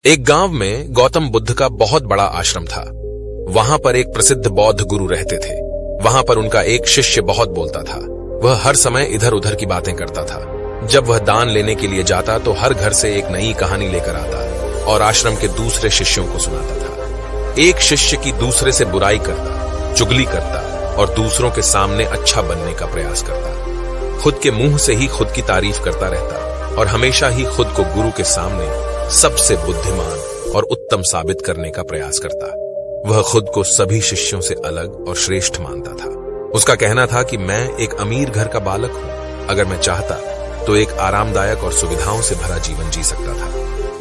एक गांव में गौतम बुद्ध का बहुत बड़ा आश्रम था। वहां पर एक प्रसिद्ध बौद्ध गुरु रहते थे। वहां पर उनका एक शिष्य बहुत बोलता था। वह हर समय इधर उधर की बातें करता था। जब वह दान लेने के लिए जाता तो हर घर से एक नई कहानी लेकर आता और आश्रम के दूसरे शिष्यों को सुनाता था। एक शिष्य की दूसरे से बुराई करता, चुगली करता और दूसरों के सामने अच्छा बनने का प्रयास करता। खुद के मुंह से ही खुद की तारीफ करता रहता और हमेशा ही खुद को गुरु के सामने सबसे बुद्धिमान और उत्तम साबित करने का प्रयास करता। वह खुद को सभी शिष्यों से अलग और श्रेष्ठ मानता था। उसका कहना था कि मैं एक अमीर घर का बालक हूं। अगर मैं चाहता तो एक आरामदायक और सुविधाओं से भरा जीवन जी सकता था,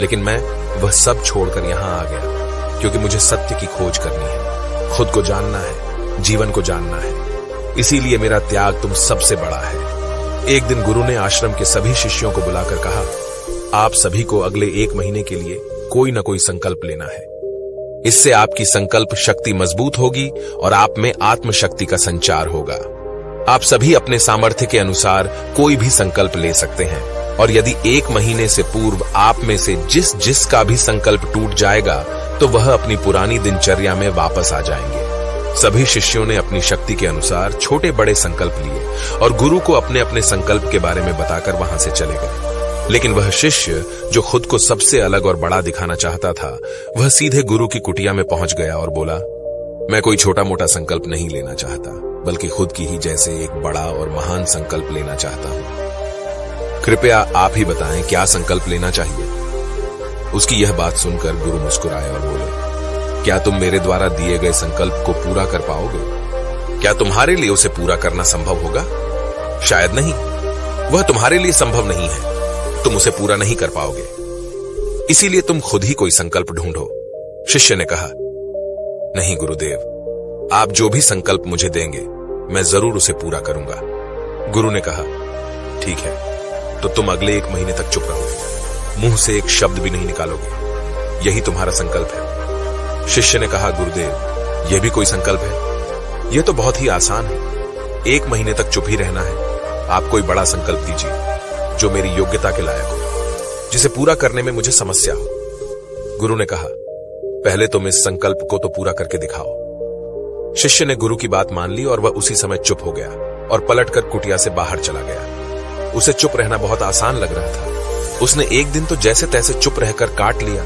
लेकिन मैं वह सब छोड़कर यहां आ गया क्योंकि मुझे सत्य की खोज करनी है, खुद को जानना है, जीवन को जानना है। इसीलिए मेरा त्याग तुम सबसे बड़ा है। एक दिन गुरु ने आश्रम के सभी शिष्यों को बुलाकर कहा, आप सभी को अगले 1 महीने के लिए कोई न कोई संकल्प लेना है। इससे आपकी संकल्प शक्ति मजबूत होगी और आप में आत्मशक्ति का संचार होगा। आप सभी अपने सामर्थ्य के अनुसार कोई भी संकल्प ले सकते हैं और यदि 1 महीने से पूर्व आप में से जिस का भी संकल्प टूट जाएगा तो वह अपनी पुरानी दिनचर्या में वापस आ जाएंगे। सभी शिष्यों ने अपनी शक्ति के अनुसार छोटे बड़े संकल्प लिए और गुरु को अपने अपने संकल्प के बारे में बताकर वहां से चले गए। लेकिन वह शिष्य जो खुद को सबसे अलग और बड़ा दिखाना चाहता था, वह सीधे गुरु की कुटिया में पहुंच गया और बोला, मैं कोई छोटा मोटा संकल्प नहीं लेना चाहता, बल्कि खुद की ही जैसे एक बड़ा और महान संकल्प लेना चाहता हूं। कृपया आप ही बताएं क्या संकल्प लेना चाहिए। उसकी यह बात सुनकर गुरु मुस्कुराए और बोले, क्या तुम मेरे द्वारा दिए गए संकल्प को पूरा कर पाओगे? क्या तुम्हारे लिए उसे पूरा करना संभव होगा? शायद नहीं। वह तुम्हारे लिए संभव नहीं है। तुम उसे पूरा नहीं कर पाओगे। इसीलिए तुम खुद ही कोई संकल्प ढूंढो। शिष्य ने कहा, नहीं गुरुदेव, आप जो भी संकल्प मुझे देंगे मैं जरूर उसे पूरा करूंगा। गुरु ने कहा, ठीक है, तो तुम अगले 1 महीने तक चुप रहोगे, मुंह से एक शब्द भी नहीं निकालोगे। यही तुम्हारा संकल्प है। शिष्य ने कहा, गुरुदेव, यह भी कोई संकल्प है? यह तो बहुत ही आसान है। 1 महीने तक चुप ही रहना है। आप कोई बड़ा संकल्प दीजिए जो मेरी योग्यता के लायक हो, जिसे पूरा करने में मुझे समस्या हो। गुरु ने कहा, पहले तुम इस संकल्प को तो पूरा करके दिखाओ। शिष्य ने गुरु की बात मान ली और वह उसी समय चुप हो गया और पलटकर कुटिया से बाहर चला गया। उसे चुप रहना बहुत आसान लग रहा था। उसने एक दिन तो जैसे तैसे चुप रहकर काट लिया,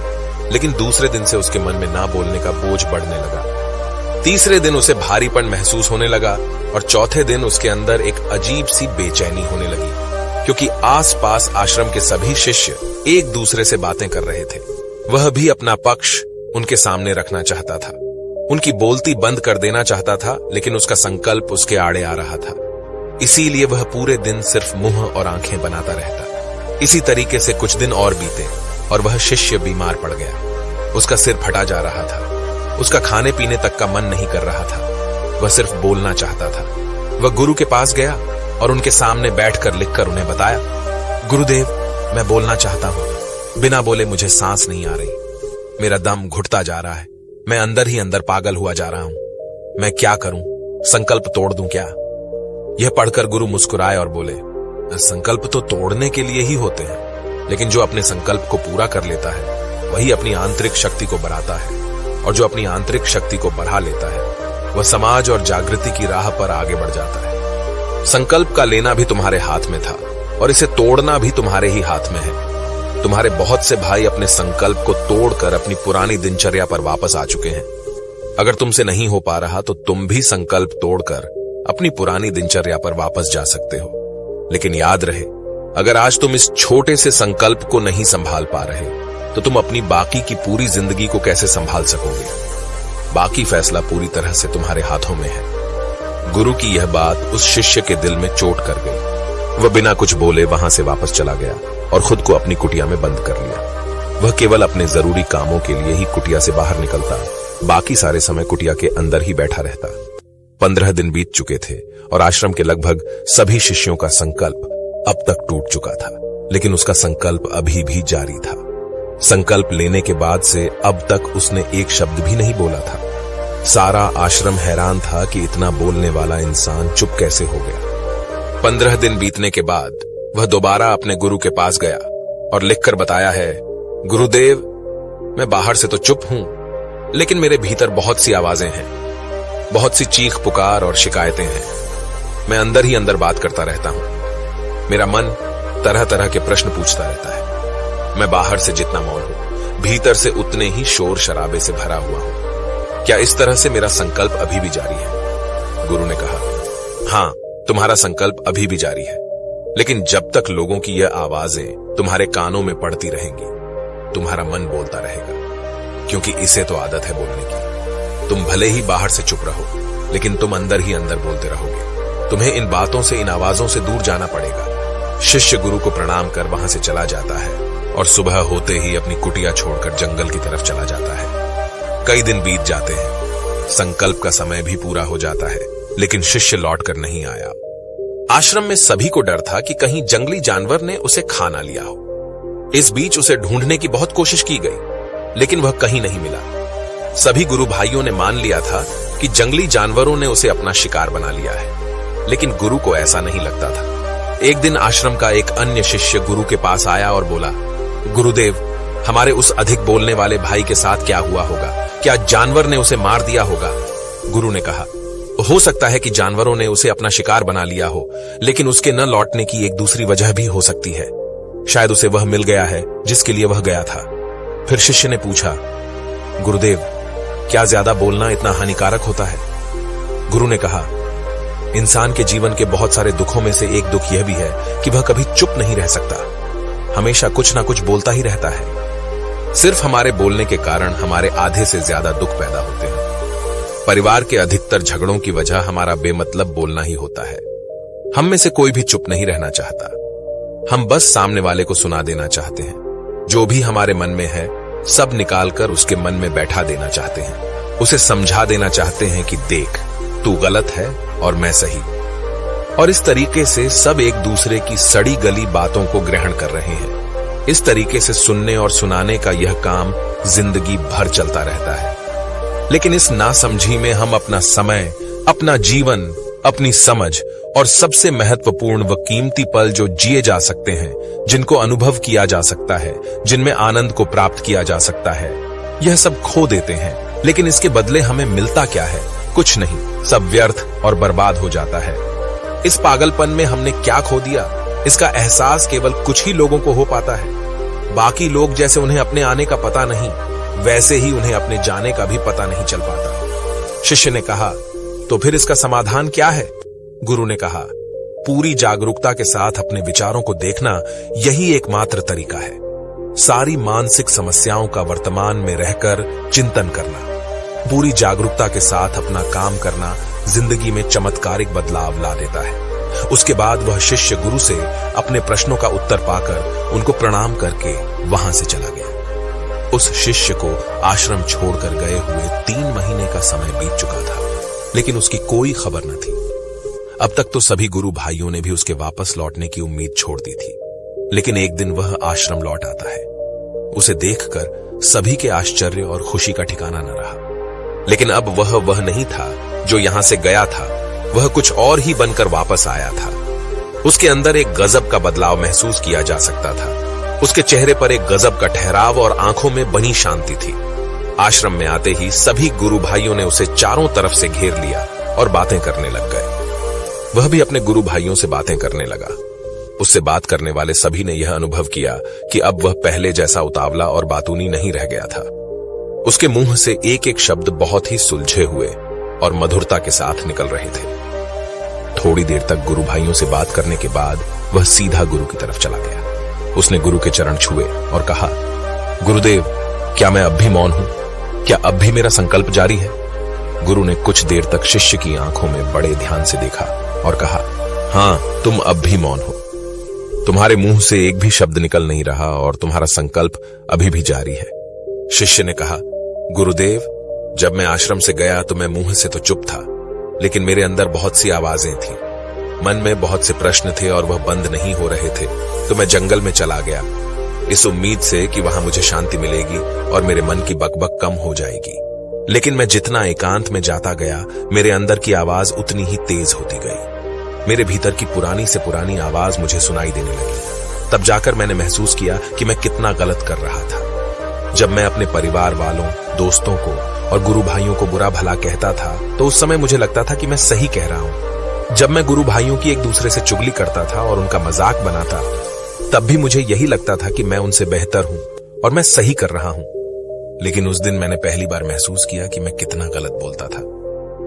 लेकिन दूसरे दिन से उसके मन में ना बोलने का बोझ बढ़ने लगा। तीसरे दिन उसे भारीपन महसूस होने लगा और चौथे दिन उसके अंदर एक अजीब सी बेचैनी होने लगी, क्योंकि आसपास आश्रम के सभी शिष्य एक दूसरे से बातें कर रहे थे। वह भी अपना पक्ष उनके सामने रखना चाहता था, उनकी बोलती बंद कर देना चाहता था, लेकिन उसका संकल्प उसके आड़े आ रहा था। इसीलिए वह पूरे दिन सिर्फ मुंह और आंखें बनाता रहता। इसी तरीके से कुछ दिन और बीते और वह शिष्य बीमार पड़ गया। उसका सिर फटा जा रहा था। उसका खाने पीने तक का मन नहीं कर रहा था। वह सिर्फ बोलना चाहता था। वह गुरु के पास गया और उनके सामने बैठकर लिखकर उन्हें बताया, गुरुदेव, मैं बोलना चाहता हूं। बिना बोले मुझे सांस नहीं आ रही। मेरा दम घुटता जा रहा है। मैं अंदर ही अंदर पागल हुआ जा रहा हूं। मैं क्या करूं? संकल्प तोड़ दूं क्या? यह पढ़कर गुरु मुस्कुराए और बोले, संकल्प तो तोड़ने के लिए ही होते हैं, लेकिन जो अपने संकल्प को पूरा कर लेता है वही अपनी आंतरिक शक्ति को बढ़ाता है, और जो अपनी आंतरिक शक्ति को बढ़ा लेता है वह समाज और जागृति की राह पर आगे बढ़ जाता है। संकल्प का लेना भी तुम्हारे हाथ में था और इसे तोड़ना भी तुम्हारे ही हाथ में है। तुम्हारे बहुत से भाई अपने संकल्प को तोड़कर अपनी पुरानी दिनचर्या पर वापस आ चुके हैं। अगर तुमसे नहीं हो पा रहा तो तुम भी संकल्प तोड़कर अपनी पुरानी दिनचर्या पर वापस जा सकते हो। लेकिन याद रहे, अगर आज तुम इस छोटे से संकल्प को नहीं संभाल पा रहे तो तुम अपनी बाकी की पूरी जिंदगी को कैसे संभाल सकोगे? बाकी फैसला पूरी तरह से तुम्हारे हाथों में है। गुरु की यह बात उस शिष्य के दिल में चोट कर गई। वह बिना कुछ बोले वहां से वापस चला गया और खुद को अपनी कुटिया में बंद कर लिया। वह केवल अपने जरूरी कामों के लिए ही कुटिया से बाहर निकलता, बाकी सारे समय कुटिया के अंदर ही बैठा रहता। 15 दिन बीत चुके थे और आश्रम के लगभग सभी शिष्यों का संकल्प अब तक टूट चुका था, लेकिन उसका संकल्प अभी भी जारी था। संकल्प लेने के बाद से अब तक उसने एक शब्द भी नहीं बोला था। सारा आश्रम हैरान था कि इतना बोलने वाला इंसान चुप कैसे हो गया। 15 दिन बीतने के बाद वह दोबारा अपने गुरु के पास गया और लिखकर बताया है, गुरुदेव, मैं बाहर से तो चुप हूं, लेकिन मेरे भीतर बहुत सी आवाजें हैं, बहुत सी चीख पुकार और शिकायतें हैं। मैं अंदर ही अंदर बात करता रहता हूं। मेरा मन तरह तरह के प्रश्न पूछता रहता है। मैं बाहर से जितना मौन हूं, भीतर से उतने ही शोर शराबे से भरा हुआ हूं। क्या इस तरह से मेरा संकल्प अभी भी जारी है? गुरु ने कहा, हां, तुम्हारा संकल्प अभी भी जारी है, लेकिन जब तक लोगों की यह आवाजें तुम्हारे कानों में पड़ती रहेंगी, तुम्हारा मन बोलता रहेगा, क्योंकि इसे तो आदत है बोलने की। तुम भले ही बाहर से चुप रहो, लेकिन तुम अंदर ही अंदर बोलते रहोगे। तुम्हें इन बातों से, इन आवाजों से दूर जाना पड़ेगा। शिष्य गुरु को प्रणाम कर वहां से चला जाता है और सुबह होते ही अपनी कुटिया छोड़कर जंगल की तरफ चला जाता है। कई दिन बीत जाते हैं, संकल्प का समय भी पूरा हो जाता है, लेकिन शिष्य लौटकर नहीं आया। आश्रम में सभी को डर था कि कहीं जंगली जानवर ने उसे खा ना लिया हो। इस बीच उसे ढूंढने की बहुत कोशिश की गई, लेकिन वह कहीं नहीं मिला। सभी गुरु भाइयों ने मान लिया था कि जंगली जानवरों ने उसे अपना शिकार बना लिया है, लेकिन गुरु को ऐसा नहीं लगता था। एक दिन आश्रम का एक अन्य शिष्य गुरु के पास आया और बोला, गुरुदेव, हमारे उस अधिक बोलने वाले भाई के साथ क्या हुआ होगा? क्या जानवर ने उसे मार दिया होगा? गुरु ने कहा, हो सकता है कि जानवरों ने उसे अपना शिकार बना लिया हो, लेकिन उसके न लौटने की एक दूसरी वजह भी हो सकती है। शायद उसे वह मिल गया है जिसके लिए वह गया था। फिर शिष्य ने पूछा, गुरुदेव, क्या ज्यादा बोलना इतना हानिकारक होता है? गुरु ने कहा, इंसान के जीवन के बहुत सारे दुखों में से एक दुख यह भी है कि वह कभी चुप नहीं रह सकता, हमेशा कुछ ना कुछ बोलता ही रहता है। सिर्फ हमारे बोलने के कारण हमारे आधे से ज्यादा दुख पैदा होते हैं। परिवार के अधिकतर झगड़ों की वजह हमारा बेमतलब बोलना ही होता है। हम में से कोई भी चुप नहीं रहना चाहता। हम बस सामने वाले को सुना देना चाहते हैं। जो भी हमारे मन में है, सब निकालकर उसके मन में बैठा देना चाहते हैं। उसे समझा देना चाहते हैं कि देख, तू गलत है और मैं सही। और इस तरीके से सब एक दूसरे की सड़ी गली बातों को ग्रहण कर रहे हैं। इस तरीके से सुनने और सुनाने का यह काम जिंदगी भर चलता रहता है। लेकिन इस नासमझी में हम अपना समय, अपना जीवन, अपनी समझ और सबसे महत्वपूर्ण व कीमती पल जो जिए जा सकते हैं, जिनको अनुभव किया जा सकता है, जिनमें आनंद को प्राप्त किया जा सकता है, यह सब खो देते हैं। लेकिन इसके बदले हमें मिलता क्या है? कुछ नहीं, सब व्यर्थ और बर्बाद हो जाता है। इस पागलपन में हमने क्या खो दिया, इसका एहसास केवल कुछ ही लोगों को हो पाता है। बाकी लोग जैसे उन्हें अपने आने का पता नहीं, वैसे ही उन्हें अपने जाने का भी पता नहीं चल पाता। शिष्य ने कहा, तो फिर इसका समाधान क्या है? गुरु ने कहा, पूरी जागरूकता के साथ अपने विचारों को देखना यही एकमात्र तरीका है। सारी मानसिक समस्याओं का वर्तमान में रहकर चिंतन करना, पूरी जागरूकता के साथ अपना काम करना जिंदगी में चमत्कारिक बदलाव ला देता है। उसके बाद वह शिष्य गुरु से अपने प्रश्नों का उत्तर पाकर उनको प्रणाम करके वहां से चला गया। उस शिष्य को आश्रम छोड़कर गए हुए 3 महीने का समय बीत चुका था, लेकिन उसकी कोई खबर न थी। अब तक तो सभी गुरु भाइयों ने भी उसके वापस लौटने की उम्मीद छोड़ दी थी, लेकिन एक दिन वह आश्रम लौट आता है। उसे देखकर सभी के आश्चर्य और खुशी का ठिकाना न रहा। लेकिन अब वह नहीं था जो यहां से गया था, वह कुछ और ही बनकर वापस आया था। उसके अंदर एक गजब का बदलाव महसूस किया जा सकता था। उसके चेहरे पर एक गजब का ठहराव और आंखों में बनी शांति थी। आश्रम में आते ही सभी गुरु भाइयों ने उसे चारों तरफ से घेर लिया और बातें करने लग गए। वह भी अपने गुरु भाइयों से बातें करने लगा। उससे बात करने वाले सभी ने यह अनुभव किया कि अब वह पहले जैसा उतावला और बातूनी नहीं रह गया था। उसके मुंह से एक एक शब्द बहुत ही सुलझे हुए और मधुरता के साथ निकल रहे थे। थोड़ी देर तक गुरु भाइयों से बात करने के बाद वह सीधा गुरु की तरफ चला गया। उसने गुरु के चरण छुए और कहा, गुरुदेव, क्या मैं अब भी मौन हूं? क्या अब भी मेरा संकल्प जारी है? गुरु ने कुछ देर तक शिष्य की आंखों में बड़े ध्यान से देखा और कहा, हां, तुम अब भी मौन हो। तुम्हारे मुंह से एक भी शब्द निकल नहीं रहा और तुम्हारा संकल्प अभी भी जारी है। शिष्य ने कहा, गुरुदेव, जब मैं आश्रम से गया तो मैं मुंह से तो चुप था, लेकिन मेरे अंदर बहुत सी आवाजें थीं। मन में बहुत से प्रश्न थे और वह बंद नहीं हो रहे थे, तो मैं जंगल में चला गया, इस उम्मीद से कि वहां मुझे शांति मिलेगी और मेरे मन की बकबक कम हो जाएगी। लेकिन मैं जितना एकांत में जाता गया, मेरे अंदर की आवाज उतनी ही तेज होती गई। मेरे भीतर की पुरानी से पुरानी आवाज मुझे सुनाई देने लगी। तब जाकर मैंने महसूस किया कि मैं कितना गलत कर रहा था। जब मैं अपने परिवार वालों, दोस्तों को और गुरु भाइयों को बुरा भला कहता था तो उस समय मुझे लगता था कि मैं सही कह रहा हूं। जब मैं गुरु भाइयों की एक दूसरे से चुगली करता था और उनका मजाक बनाता, तब भी मुझे यही लगता था कि मैं उनसे बेहतर हूं और मैं सही कर रहा हूं। लेकिन उस दिन मैंने पहली बार महसूस किया कि मैं कितना गलत बोलता था।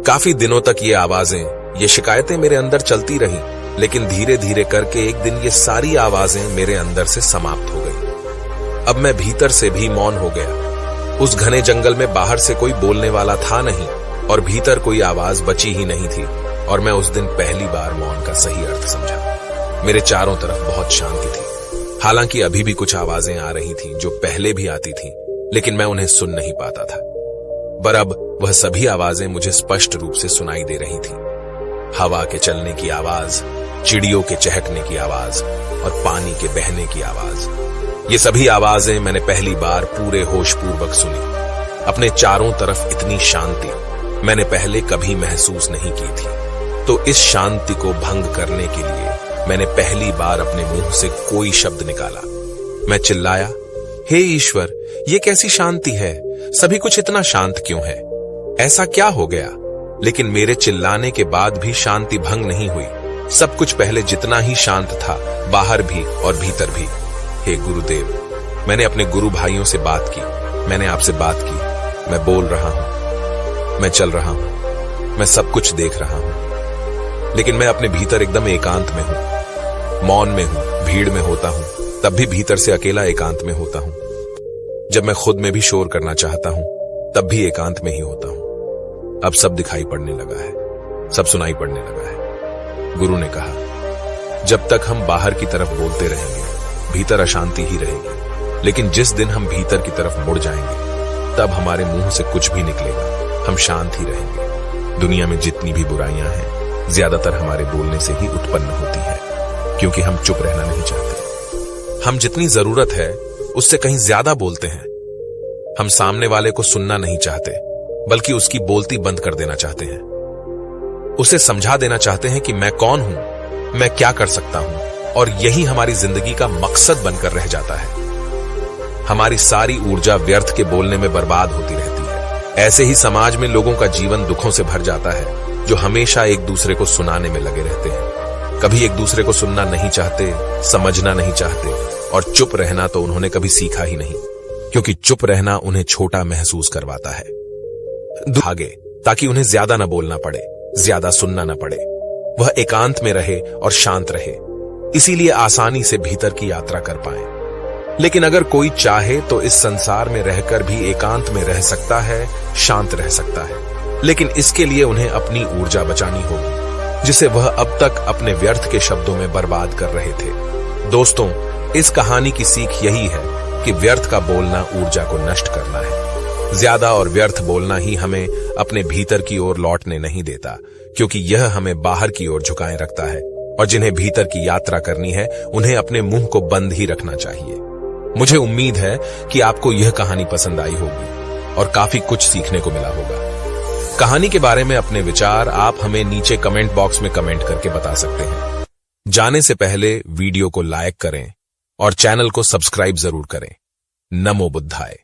काफी दिनों तक ये आवाजें, ये शिकायतें मेरे अंदर चलती रही, लेकिन धीरे धीरे करके एक दिन ये सारी आवाजें मेरे अंदर से समाप्त हो गई। अब मैं भीतर से भी मौन हो गया। उस घने जंगल में बाहर से कोई बोलने वाला था नहीं और भीतर कोई आवाज बची ही नहीं थी, और मैं उस दिन पहली बार मौन का सही अर्थ समझा। मेरे चारों तरफ बहुत शांति थी। हालांकि अभी भी कुछ आवाजें आ रही थीं जो पहले भी आती थीं, लेकिन मैं उन्हें सुन नहीं पाता था। पर अब वह सभी आवाजें मुझे स्पष्ट रूप से सुनाई दे रही थीं। हवा के चलने की आवाज, चिड़ियों के चहकने की आवाज और पानी के बहने की आवाज। ये सभी आवाजें मैंने पहली बार पूरे होशपूर्वक सुनी। अपने चारों तरफ इतनी शांति मैंने पहले कभी महसूस नहीं की थी। तो इस शांति को भंग करने के लिए मैंने पहली बार अपने मुंह से कोई शब्द निकाला। मैं चिल्लाया, हे ईश्वर, ये कैसी शांति है? सभी कुछ इतना शांत क्यों है? ऐसा क्या हो गया? लेकिन मेरे चिल्लाने के बाद भी शांति भंग नहीं हुई। सब कुछ पहले जितना ही शांत था, बाहर भी और भीतर भी। हे गुरुदेव, मैंने अपने गुरु भाइयों से बात की, मैंने आपसे बात की। मैं बोल रहा हूं, मैं चल रहा हूं, मैं सब कुछ देख रहा हूं, लेकिन मैं अपने भीतर एकदम एकांत में हूं, मौन में हूं। भीड़ में होता हूं तब भी भीतर से अकेला एकांत में होता हूं। जब मैं खुद में भी शोर करना चाहता हूं तब भी एकांत में ही होता हूं। अब सब दिखाई पड़ने लगा है, सब सुनाई पड़ने लगा है। गुरु ने कहा, जब तक हम बाहर की तरफ बोलते रहेंगे, भीतर अशांति ही रहेगी। लेकिन जिस दिन हम भीतर की तरफ मुड़ जाएंगे, तब हमारे मुंह से कुछ भी निकलेगा, हम शांत ही रहेंगे। दुनिया में जितनी भी बुराइयां हैं, ज्यादातर हमारे बोलने से ही उत्पन्न होती है, क्योंकि हम चुप रहना नहीं चाहते। हम जितनी जरूरत है उससे कहीं ज्यादा बोलते हैं। हम सामने वाले को सुनना नहीं चाहते, बल्कि उसकी बोलती बंद कर देना चाहते हैं। उसे समझा देना चाहते हैं कि मैं कौन हूं, मैं क्या कर सकता हूं, और यही हमारी जिंदगी का मकसद बनकर रह जाता है। हमारी सारी ऊर्जा व्यर्थ के बोलने में बर्बाद होती रहती है। ऐसे ही समाज में लोगों का जीवन दुखों से भर जाता है, जो हमेशा एक दूसरे को सुनाने में लगे रहते हैं। कभी एक दूसरे को सुनना नहीं चाहते, समझना नहीं चाहते, और चुप रहना तो उन्होंने कभी सीखा ही नहीं, क्योंकि चुप रहना उन्हें छोटा महसूस करवाता है। भागे ताकि उन्हें ज्यादा न बोलना पड़े, ज्यादा सुनना न पड़े। वह एकांत में रहे और शांत रहे, इसीलिए आसानी से भीतर की यात्रा कर पाए। लेकिन अगर कोई चाहे तो इस संसार में रहकर भी एकांत में रह सकता है, शांत रह सकता है। लेकिन इसके लिए उन्हें अपनी ऊर्जा बचानी होगी, जिसे वह अब तक अपने व्यर्थ के शब्दों में बर्बाद कर रहे थे। दोस्तों, इस कहानी की सीख यही है कि व्यर्थ का बोलना ऊर्जा को नष्ट करना है। ज्यादा और व्यर्थ बोलना ही हमें अपने भीतर की ओर लौटने नहीं देता, क्योंकि यह हमें बाहर की ओर झुकाए रखता है। और जिन्हें भीतर की यात्रा करनी है, उन्हें अपने मुंह को बंद ही रखना चाहिए। मुझे उम्मीद है कि आपको यह कहानी पसंद आई होगी और काफी कुछ सीखने को मिला होगा। कहानी के बारे में अपने विचार आप हमें नीचे कमेंट बॉक्स में कमेंट करके बता सकते हैं। जाने से पहले वीडियो को लाइक करें और चैनल को सब्सक्राइब जरूर करें। नमो बुद्धाय।